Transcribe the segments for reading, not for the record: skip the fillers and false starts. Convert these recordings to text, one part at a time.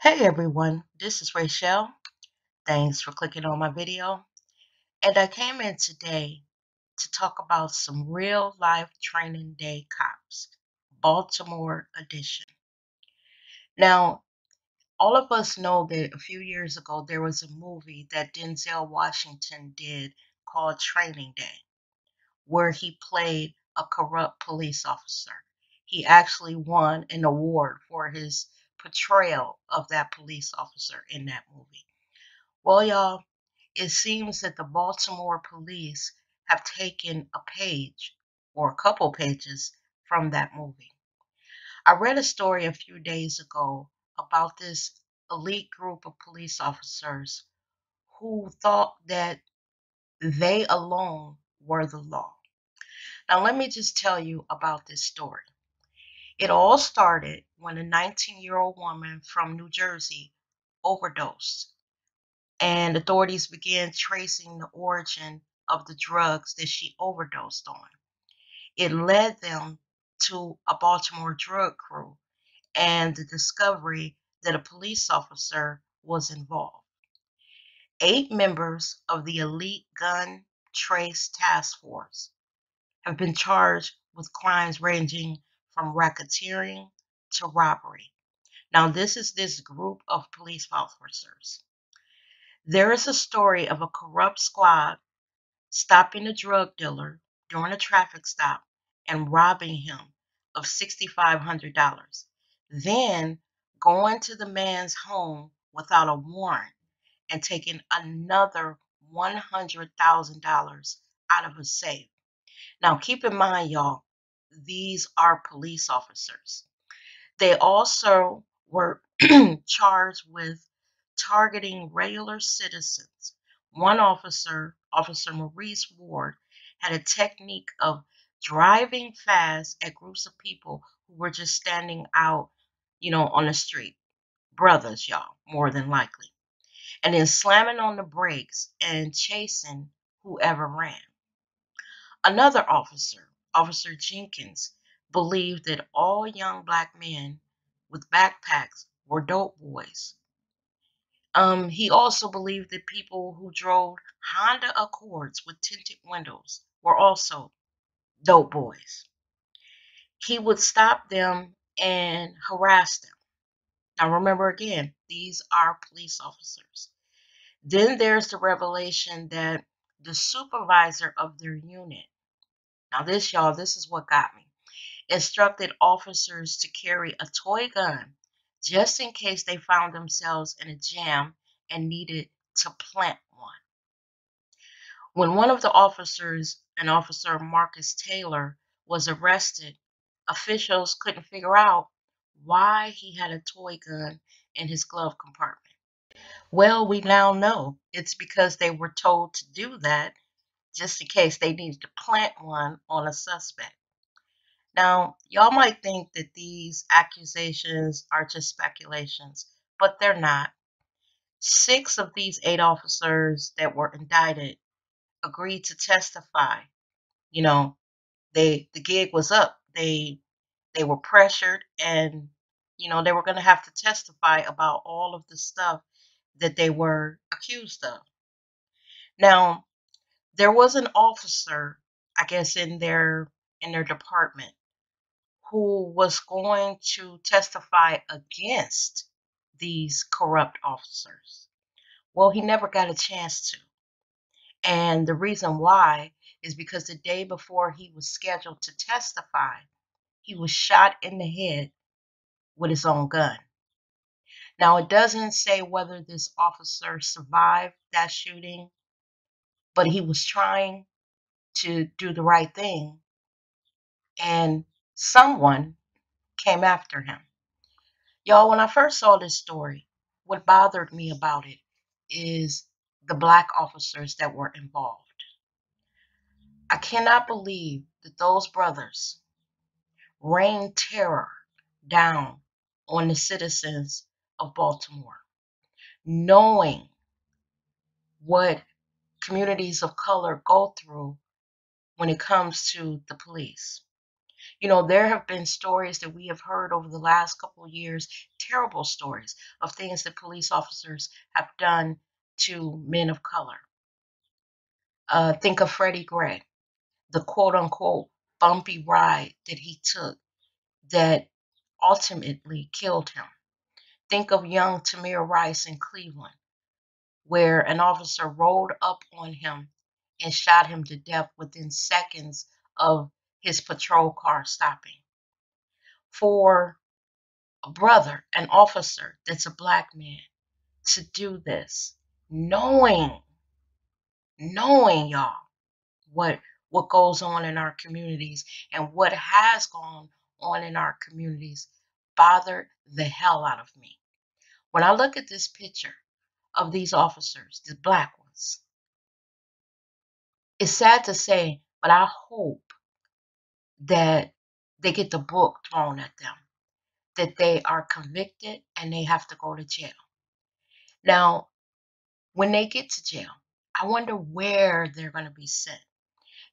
Hey everyone, this is Rachel. Thanks for clicking on my video. And I came in today to talk about some real life training day cops, Baltimore edition. Now, all of us know that a few years ago there was a movie that Denzel Washington did called Training Day, where he played a corrupt police officer. He actually won an award for his portrayal of that police officer in that movie. Well, y'all, it seems that the Baltimore police have taken a page or a couple pages from that movie. I read a story a few days ago about this elite group of police officers who thought that they alone were the law. Now, let me just tell you about this story. It all started when a 19-year-old woman from New Jersey overdosed, and authorities began tracing the origin of the drugs that she overdosed on. It led them to a Baltimore drug crew and the discovery that a police officer was involved. 8 members of the elite gun trace task force have been charged with crimes ranging from racketeering to robbery. Now, this is this group of police officers. There is a story of a corrupt squad stopping a drug dealer during a traffic stop and robbing him of $6,500, then going to the man's home without a warrant and taking another $100,000 out of his safe. Now, keep in mind, y'all, these are police officers. They also were charged with targeting regular citizens. One officer, Officer Maurice Ward, had a technique of driving fast at groups of people who were just standing out, on the street. Brothers, y'all, more than likely. And then slamming on the brakes and chasing whoever ran. Another officer, Officer Jenkins, believed that all young black men with backpacks were dope boys. He also believed that people who drove Honda Accords with tinted windows were also dope boys. He would stop them and harass them. Now, remember again, these are police officers. Then there's the revelation that the supervisor of their unit, now this, y'all, this is what got me, instructed officers to carry a toy gun just in case they found themselves in a jam and needed to plant one. When one of the officers, an officer Marcus Taylor, was arrested, officials couldn't figure out why he had a toy gun in his glove compartment. Well, we now know it's because they were told to do that just in case they needed to plant one on a suspect. Now, y'all might think that these accusations are just speculations, but they're not. 6 of these 8 officers that were indicted agreed to testify. You know, the gig was up. They were pressured, and they were going to have to testify about all of the stuff that they were accused of. Now, there was an officer, I guess, in their department who was going to testify against these corrupt officers. Well, he never got a chance to. And the reason why is because the day before he was scheduled to testify, he was shot in the head with his own gun. Now, it doesn't say whether this officer survived that shooting, but he was trying to do the right thing, and someone came after him. Y'all, when I first saw this story, what bothered me about it is the black officers that were involved. I cannot believe that those brothers rained terror down on the citizens of Baltimore, knowing what communities of color go through when it comes to the police. There have been stories that we have heard over the last couple of years, terrible stories of things that police officers have done to men of color. Think of Freddie Gray, the quote unquote bumpy ride that he took that ultimately killed him. Think of young Tamir Rice in Cleveland, where an officer rolled up on him and shot him to death within seconds of his patrol car stopping. For a brother, an officer that's a black man, to do this, knowing y'all, what goes on in our communities and what has gone on in our communities, bothered the hell out of me. When I look at this picture of these officers, the black ones, it's sad to say, but I hope that they get the book thrown at them, that they are convicted and they have to go to jail. Now, when they get to jail, I wonder where they're going to be sent,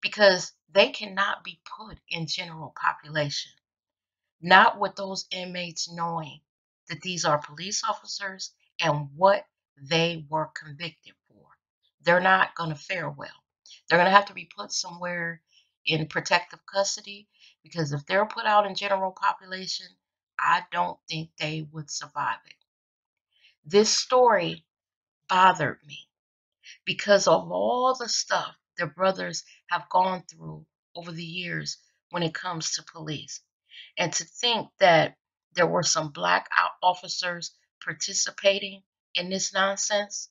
because they cannot be put in general population. Not with those inmates knowing that these are police officers and what they were convicted for. They're not going to fare well. They're going to have to be put somewhere in protective custody, because if they're put out in general population, I don't think they would survive it. This story bothered me because of all the stuff their brothers have gone through over the years when it comes to police. And to think that there were some black officers participating in this nonsense.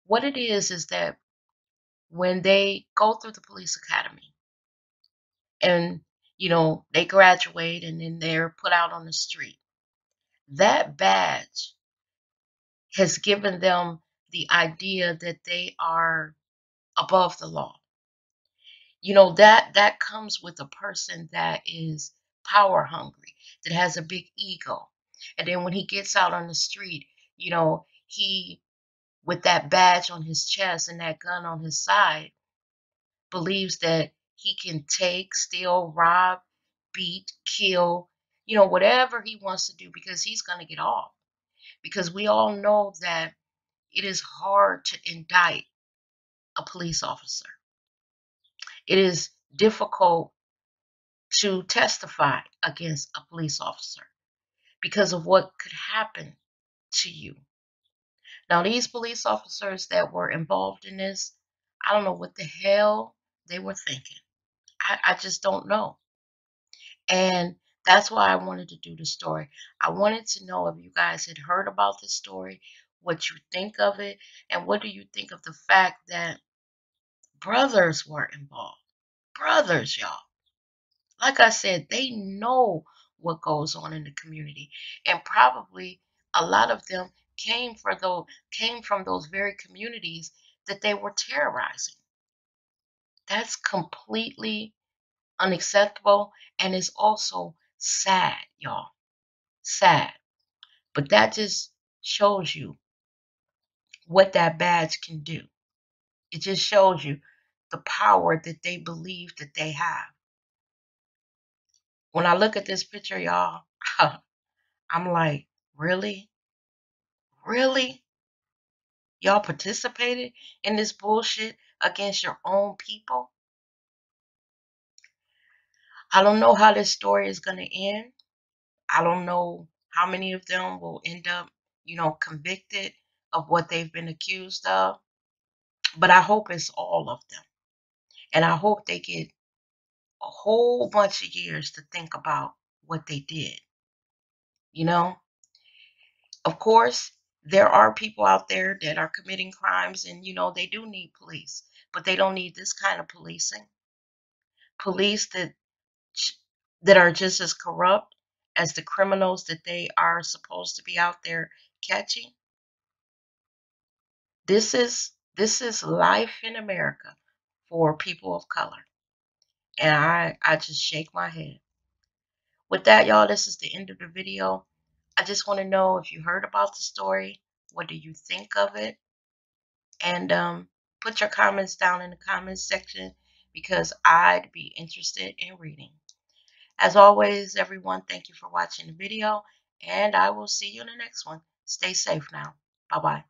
What it is that when they go through the police academy and, they graduate and then they're put out on the street, that badge has given them the idea that they are above the law. That comes with a person that is power hungry, that has a big ego. And then when he gets out on the street, he, with that badge on his chest and that gun on his side, believes that he can take, steal, rob, beat, kill, whatever he wants to do, because he's going to get off. Because we all know that it is hard to indict a police officer. It is difficult to testify against a police officer because of what could happen to you. Now, these police officers that were involved in this, I don't know what the hell they were thinking. I just don't know. And that's why I wanted to do the story. I wanted to know if you guys had heard about this story, what you think of it, and what do you think of the fact that brothers were involved. Brothers, y'all. Like I said, they know what goes on in the community, and probably a lot of them came from those very communities that they were terrorizing. That's completely unacceptable, and it's also sad, y'all. Sad. But that just shows you what that badge can do. It just shows you the power that they believe that they have. When I look at this picture, y'all, I'm like, really? Really? Y'all participated in this bullshit against your own people? I don't know how this story is going to end. I don't know how many of them will end up, convicted of what they've been accused of. But I hope it's all of them. And I hope they get a whole bunch of years to think about what they did. Of course, there are people out there that are committing crimes and, they do need police, but they don't need this kind of policing. Police that are just as corrupt as the criminals that they are supposed to be out there catching. This is life in America for people of color. And I just shake my head. With that, y'all, this is the end of the video. I just want to know if you heard about the story. What do you think of it? And put your comments down in the comments section, because I'd be interested in reading. As always, everyone, thank you for watching the video, and I will see you in the next one. Stay safe now. Bye-bye.